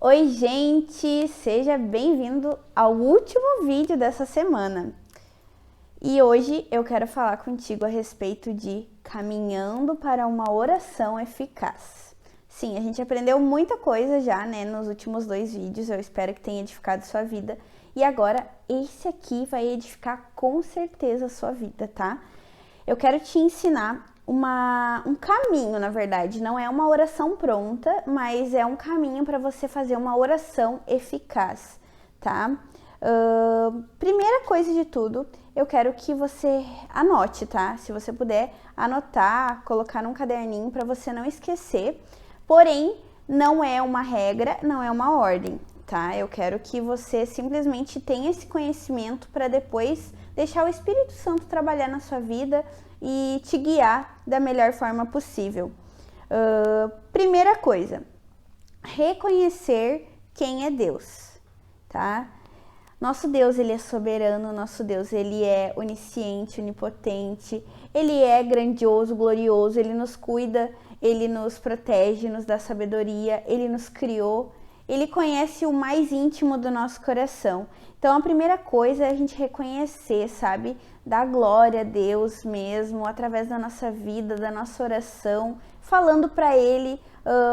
Oi, gente! Seja bem-vindo ao último vídeo dessa semana. E hoje eu quero falar contigo a respeito de caminhando para uma oração eficaz. Sim, a gente aprendeu muita coisa já, né, nos últimos 2 vídeos. Eu espero que tenha edificado sua vida. E agora, esse aqui vai edificar com certeza a sua vida, tá? Eu quero te ensinar um caminho, na verdade. Não é uma oração pronta, mas é um caminho para você fazer uma oração eficaz, tá? Primeira coisa de tudo, eu quero que você anote, tá? Se você puder anotar, colocar num caderninho para você não esquecer. Porém, não é uma regra, não é uma ordem, tá? Eu quero que você simplesmente tenha esse conhecimento para depois deixar o Espírito Santo trabalhar na sua vida e te guiar da melhor forma possível. Primeira coisa, reconhecer quem é Deus, tá? Nosso Deus, ele é soberano, nosso Deus, ele é onisciente, onipotente, ele é grandioso, glorioso, ele nos cuida, ele nos protege, nos dá sabedoria, ele nos criou, ele conhece o mais íntimo do nosso coração. Então, a primeira coisa é a gente reconhecer, sabe? Dar glória a Deus mesmo, através da nossa vida, da nossa oração, falando para ele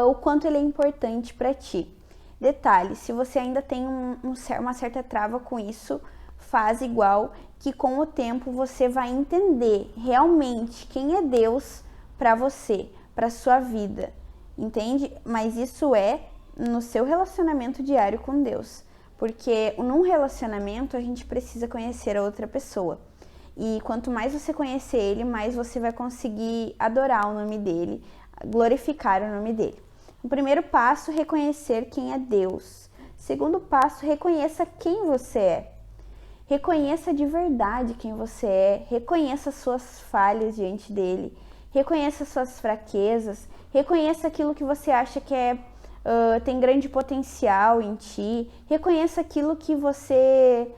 o quanto ele é importante para ti. Detalhe, se você ainda tem uma certa trava com isso, faz igual, que com o tempo você vai entender realmente quem é Deus para você, para sua vida, entende? Mas isso é no seu relacionamento diário com Deus, porque num relacionamento a gente precisa conhecer a outra pessoa, e quanto mais você conhecer ele, mais você vai conseguir adorar o nome dele, glorificar o nome dele. O primeiro passo, reconhecer quem é Deus. Segundo passo, reconheça quem você é. Reconheça de verdade quem você é. Reconheça suas falhas diante dele. Reconheça suas fraquezas. Reconheça aquilo que você acha que tem grande potencial em ti. Reconheça aquilo que você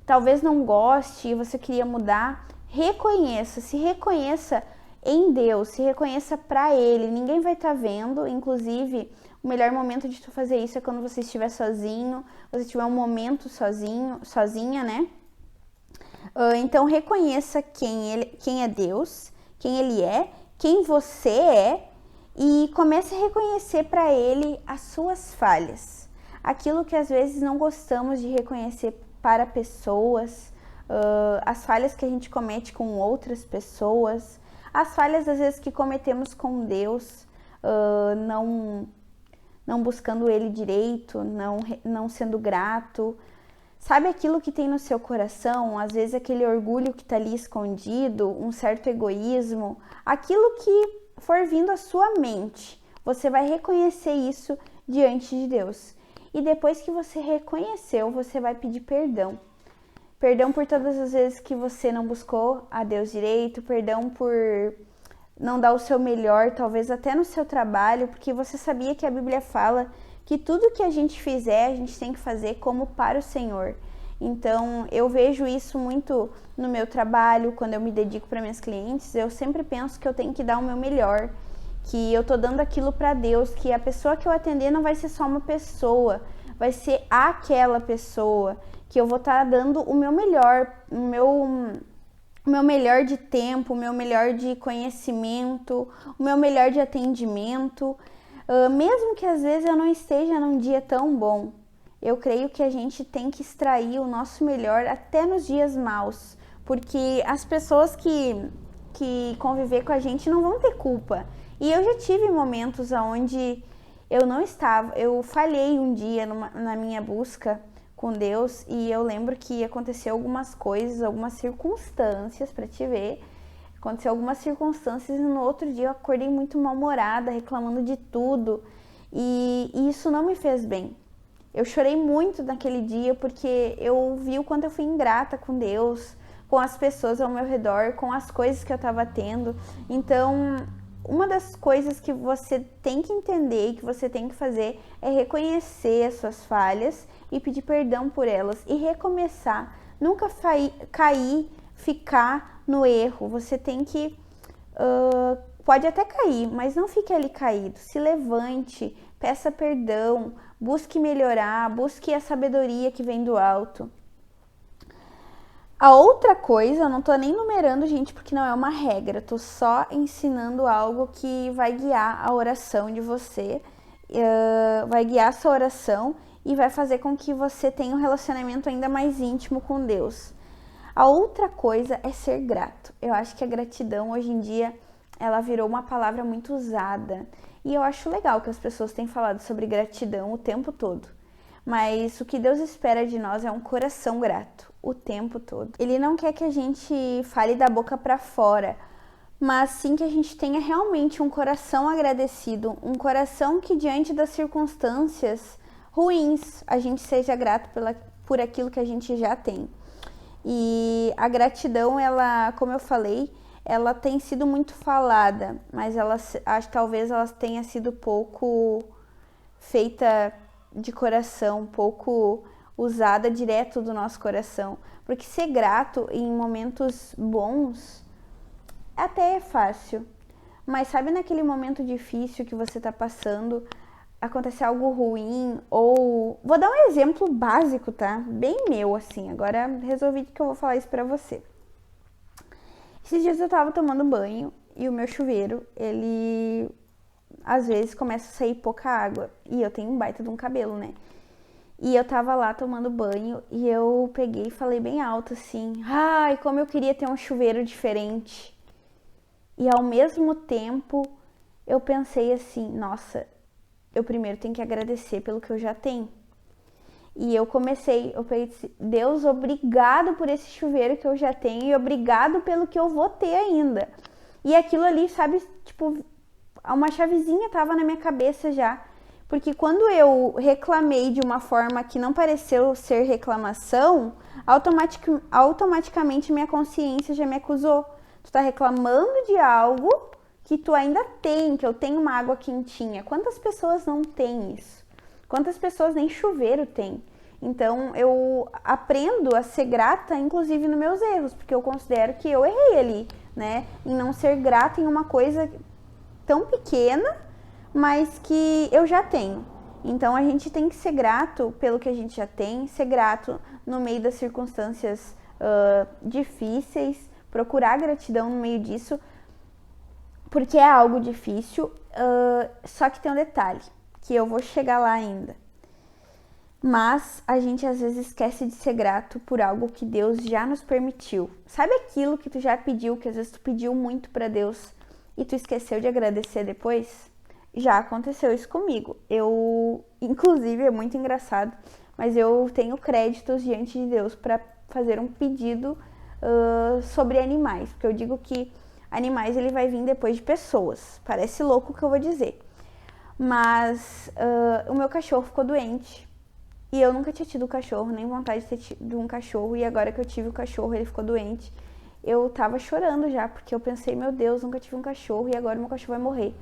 talvez não goste e você queria mudar. Reconheça, se reconheça em Deus, se reconheça para Ele, ninguém vai estar vendo, inclusive o melhor momento de tu fazer isso é quando você estiver sozinho, você tiver um momento sozinha, né? Então reconheça quem é Deus, quem Ele é, quem você é e comece a reconhecer para Ele as suas falhas, aquilo que às vezes não gostamos de reconhecer para pessoas, as falhas que a gente comete com outras pessoas, as falhas às vezes que cometemos com Deus, não buscando Ele direito, não sendo grato. Sabe aquilo que tem no seu coração, às vezes aquele orgulho que está ali escondido, um certo egoísmo, aquilo que for vindo à sua mente, você vai reconhecer isso diante de Deus. E depois que você reconheceu, você vai pedir perdão. Perdão por todas as vezes que você não buscou a Deus direito, perdão por não dar o seu melhor, talvez até no seu trabalho, porque você sabia que a Bíblia fala que tudo que a gente fizer, a gente tem que fazer como para o Senhor. Então, eu vejo isso muito no meu trabalho, quando eu me dedico para minhas clientes, eu sempre penso que eu tenho que dar o meu melhor, que eu tô dando aquilo para Deus, que a pessoa que eu atender não vai ser só uma pessoa, vai ser aquela pessoa, que eu vou estar dando o meu melhor, o meu melhor de tempo, o meu melhor de conhecimento, o meu melhor de atendimento, mesmo que às vezes eu não esteja num dia tão bom. Eu creio que a gente tem que extrair o nosso melhor até nos dias maus, porque as pessoas que conviver com a gente não vão ter culpa. E eu já tive momentos onde eu falhei um dia na minha busca com Deus, e eu lembro que aconteceu algumas coisas, algumas circunstâncias, para te ver, aconteceu algumas circunstâncias e no outro dia eu acordei muito mal-humorada, reclamando de tudo, e isso não me fez bem. Eu chorei muito naquele dia porque eu vi o quanto eu fui ingrata com Deus, com as pessoas ao meu redor, com as coisas que eu estava tendo. Então, uma das coisas que você tem que entender e que você tem que fazer é reconhecer as suas falhas e pedir perdão por elas e recomeçar. Nunca cair, ficar no erro. Você tem que... pode até cair, mas não fique ali caído. Se levante, peça perdão, busque melhorar, busque a sabedoria que vem do alto. A outra coisa, eu não tô nem numerando, gente, porque não é uma regra, eu tô só ensinando algo que vai guiar a oração de você, vai guiar a sua oração e vai fazer com que você tenha um relacionamento ainda mais íntimo com Deus. A outra coisa é ser grato. Eu acho que a gratidão hoje em dia, ela virou uma palavra muito usada. E eu acho legal que as pessoas têm falado sobre gratidão o tempo todo. Mas o que Deus espera de nós é um coração grato o tempo todo. Ele não quer que a gente fale da boca para fora, mas sim que a gente tenha realmente um coração agradecido, um coração que diante das circunstâncias ruins, a gente seja grato por aquilo que a gente já tem. E a gratidão, ela, como eu falei, ela tem sido muito falada, mas acho que talvez ela tenha sido pouco feita de coração, pouco usada direto do nosso coração. Porque ser grato em momentos bons até é fácil, mas sabe naquele momento difícil que você tá passando, acontecer algo ruim, ou... Vou dar um exemplo básico, tá? Bem meu, assim, agora resolvi que eu vou falar isso pra você. Esses dias eu tava tomando banho e o meu chuveiro, ele às vezes começa a sair pouca água, e eu tenho um baita de um cabelo, né? E eu tava lá tomando banho e eu peguei e falei bem alto assim: ai, como eu queria ter um chuveiro diferente. E ao mesmo tempo eu pensei assim: nossa, eu primeiro tenho que agradecer pelo que eu já tenho. E eu peguei e disse: Deus, obrigado por esse chuveiro que eu já tenho e obrigado pelo que eu vou ter ainda. E aquilo ali, sabe, tipo, uma chavezinha tava na minha cabeça já. Porque quando eu reclamei de uma forma que não pareceu ser reclamação, automaticamente minha consciência já me acusou. Tu tá reclamando de algo que tu ainda tem, que eu tenho uma água quentinha. Quantas pessoas não têm isso? Quantas pessoas nem chuveiro tem? Então eu aprendo a ser grata, inclusive nos meus erros, porque eu considero que eu errei ali, né? Em não ser grata em uma coisa tão pequena, mas que eu já tenho. Então a gente tem que ser grato pelo que a gente já tem, ser grato no meio das circunstâncias difíceis, procurar gratidão no meio disso, porque é algo difícil, só que tem um detalhe, que eu vou chegar lá ainda. Mas a gente às vezes esquece de ser grato por algo que Deus já nos permitiu. Sabe aquilo que tu já pediu, que às vezes tu pediu muito pra Deus e tu esqueceu de agradecer depois? Já aconteceu isso comigo. Inclusive, é muito engraçado, mas eu tenho créditos diante de Deus para fazer um pedido sobre animais, porque eu digo que animais ele vai vir depois de pessoas. Parece louco o que eu vou dizer, mas o meu cachorro ficou doente e eu nunca tinha tido cachorro, nem vontade de ter tido um cachorro, e agora que eu tive o cachorro, ele ficou doente. Eu tava chorando já, porque eu pensei, meu Deus, nunca tive um cachorro e agora meu cachorro vai morrer.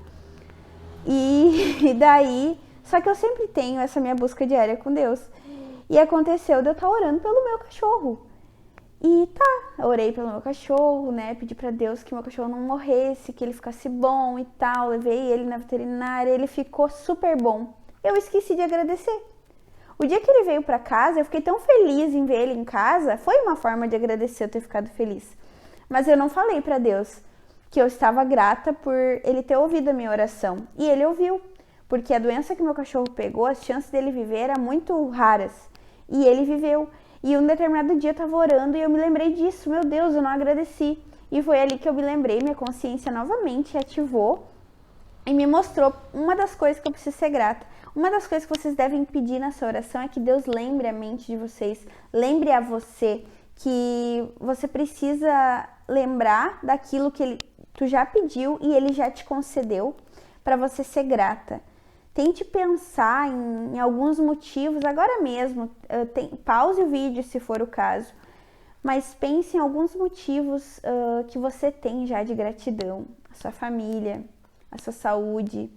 E daí, só que eu sempre tenho essa minha busca diária com Deus. E aconteceu de eu estar orando pelo meu cachorro. E eu orei pelo meu cachorro, né? Pedi pra Deus que meu cachorro não morresse, que ele ficasse bom e tal. Levei ele na veterinária, ele ficou super bom. Eu esqueci de agradecer. O dia que ele veio pra casa, eu fiquei tão feliz em ver ele em casa. Foi uma forma de agradecer eu ter ficado feliz. Mas eu não falei pra Deus que eu estava grata por ele ter ouvido a minha oração. E ele ouviu, porque a doença que meu cachorro pegou, as chances dele viver eram muito raras. E ele viveu. E um determinado dia eu estava orando e eu me lembrei disso. Meu Deus, eu não agradeci. E foi ali que eu me lembrei, minha consciência novamente ativou e me mostrou uma das coisas que eu preciso ser grata. Uma das coisas que vocês devem pedir nessa oração é que Deus lembre a mente de vocês, lembre a você que você precisa lembrar daquilo que tu já pediu e ele já te concedeu para você ser grata. Tente pensar em alguns motivos agora mesmo, pause o vídeo se for o caso, mas pense em alguns motivos que você tem já de gratidão. A sua família, a sua saúde,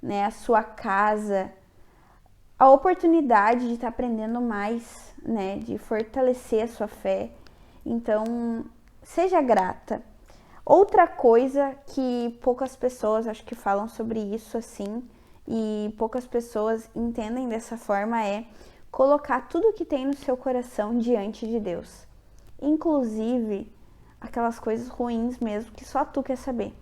né, a sua casa, a oportunidade de estar aprendendo mais, né, de fortalecer a sua fé. Então, seja grata. Outra coisa que poucas pessoas acho que falam sobre isso assim, e poucas pessoas entendem dessa forma é colocar tudo que tem no seu coração diante de Deus. Inclusive aquelas coisas ruins mesmo que só tu quer saber.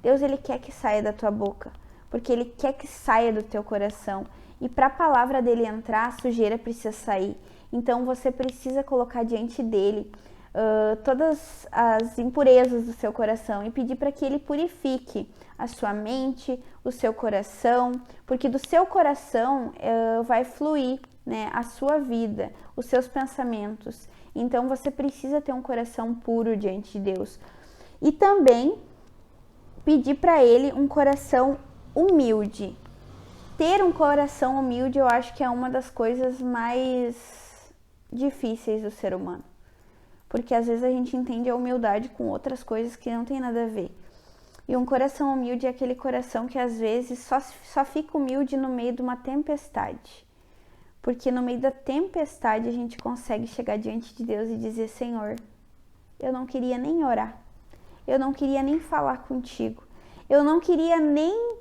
Deus, ele quer que saia da tua boca, porque ele quer que saia do teu coração. E para a palavra dele entrar, a sujeira precisa sair. Então você precisa colocar diante dele todas as impurezas do seu coração e pedir para que ele purifique a sua mente, o seu coração, porque do seu coração vai fluir, né, a sua vida, os seus pensamentos. Então você precisa ter um coração puro diante de Deus. E também pedir para ele um coração humilde. Ter um coração humilde eu acho que é uma das coisas mais difíceis do ser humano. Porque às vezes a gente entende a humildade com outras coisas que não tem nada a ver. E um coração humilde é aquele coração que às vezes só fica humilde no meio de uma tempestade. Porque no meio da tempestade a gente consegue chegar diante de Deus e dizer: Senhor, eu não queria nem orar. Eu não queria nem falar contigo. Eu não queria nem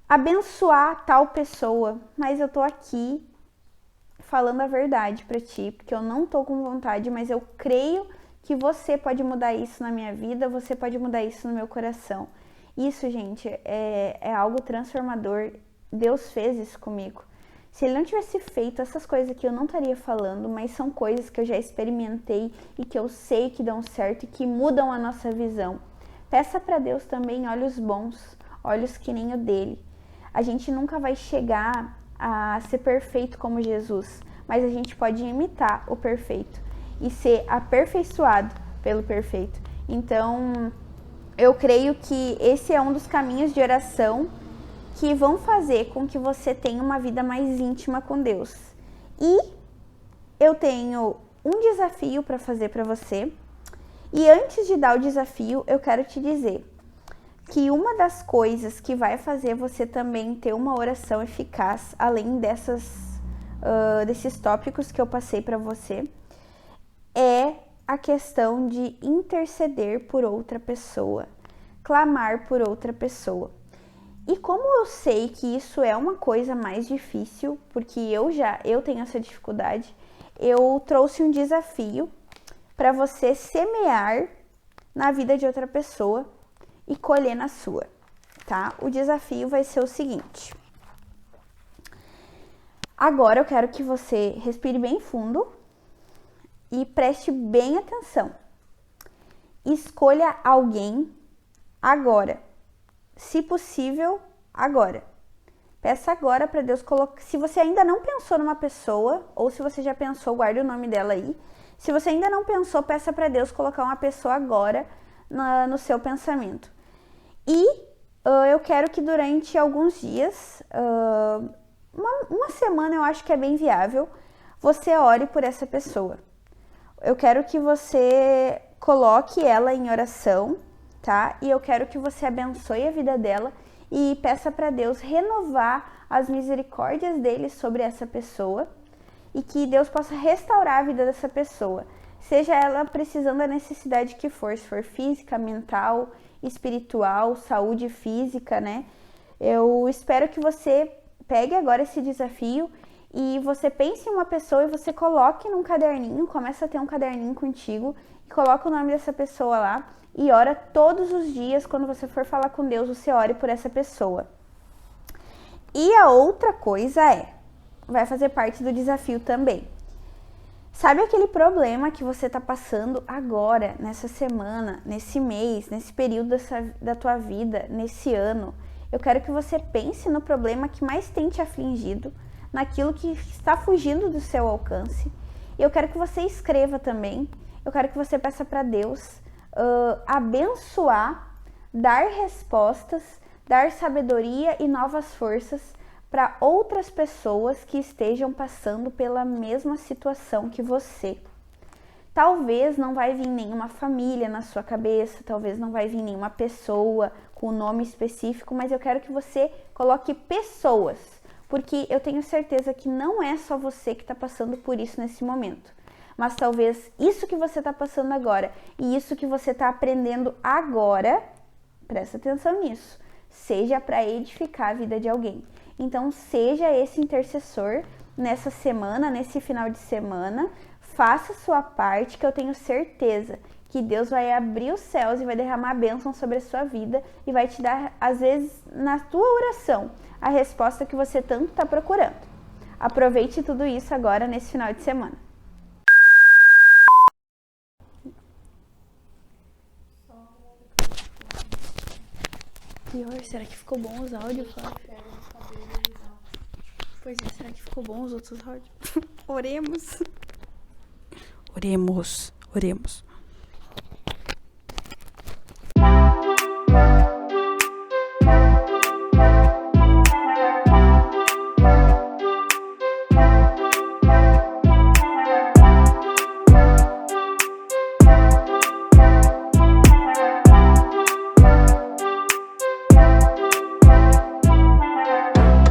abençoar tal pessoa. Mas eu tô aqui falando a verdade para ti, porque eu não tô com vontade, mas eu creio que você pode mudar isso na minha vida, você pode mudar isso no meu coração. Isso, gente, é algo transformador. Deus fez isso comigo. Se ele não tivesse feito essas coisas aqui, eu não estaria falando, mas são coisas que eu já experimentei e que eu sei que dão certo e que mudam a nossa visão. Peça para Deus também olhos bons, olhos que nem o dele. A gente nunca vai chegar a ser perfeito como Jesus, mas a gente pode imitar o perfeito e ser aperfeiçoado pelo perfeito. Então, eu creio que esse é um dos caminhos de oração que vão fazer com que você tenha uma vida mais íntima com Deus. E eu tenho um desafio para fazer para você. E antes de dar o desafio, eu quero te dizer que uma das coisas que vai fazer você também ter uma oração eficaz, além desses tópicos que eu passei para você, é a questão de interceder por outra pessoa, clamar por outra pessoa. E como eu sei que isso é uma coisa mais difícil, porque eu tenho essa dificuldade, eu trouxe um desafio para você semear na vida de outra pessoa e colher na sua, tá? O desafio vai ser o seguinte. Agora eu quero que você respire bem fundo e preste bem atenção. Escolha alguém agora. Se possível, agora. Peça agora para Deus colocar. Se você ainda não pensou numa pessoa, ou se você já pensou, guarde o nome dela aí. Se você ainda não pensou, peça para Deus colocar uma pessoa agora no seu pensamento. E eu quero que durante alguns dias, uma semana eu acho que é bem viável, você ore por essa pessoa. Eu quero que você coloque ela em oração, tá? E eu quero que você abençoe a vida dela e peça para Deus renovar as misericórdias dele sobre essa pessoa e que Deus possa restaurar a vida dessa pessoa, seja ela precisando da necessidade que for, se for física, mental, espiritual, saúde física, né? Eu espero que você pegue agora esse desafio e você pense em uma pessoa e você coloque num caderninho, começa a ter um caderninho contigo e coloca o nome dessa pessoa lá. E ora todos os dias, quando você for falar com Deus, você ore por essa pessoa. E a outra coisa vai fazer parte do desafio também. Sabe aquele problema que você está passando agora, nessa semana, nesse mês, nesse período da tua vida, nesse ano? Eu quero que você pense no problema que mais tem te afligido, naquilo que está fugindo do seu alcance. E eu quero que você escreva também. Eu quero que você peça para Deus abençoar, dar respostas, dar sabedoria e novas forças para outras pessoas que estejam passando pela mesma situação que você. Talvez não vai vir nenhuma família na sua cabeça, talvez não vai vir nenhuma pessoa com nome específico, mas eu quero que você coloque pessoas, porque eu tenho certeza que não é só você que está passando por isso nesse momento. Mas talvez isso que você está passando agora e isso que você está aprendendo agora, presta atenção nisso, seja para edificar a vida de alguém. Então, seja esse intercessor nessa semana, nesse final de semana, faça a sua parte, que eu tenho certeza que Deus vai abrir os céus e vai derramar bênção sobre a sua vida e vai te dar, às vezes, na tua oração, a resposta que você tanto está procurando. Aproveite tudo isso agora nesse final de semana. Pior, será que ficou bom os áudios, Flávio? Pois é, será que ficou bom os outros áudios? Oremos. Oremos.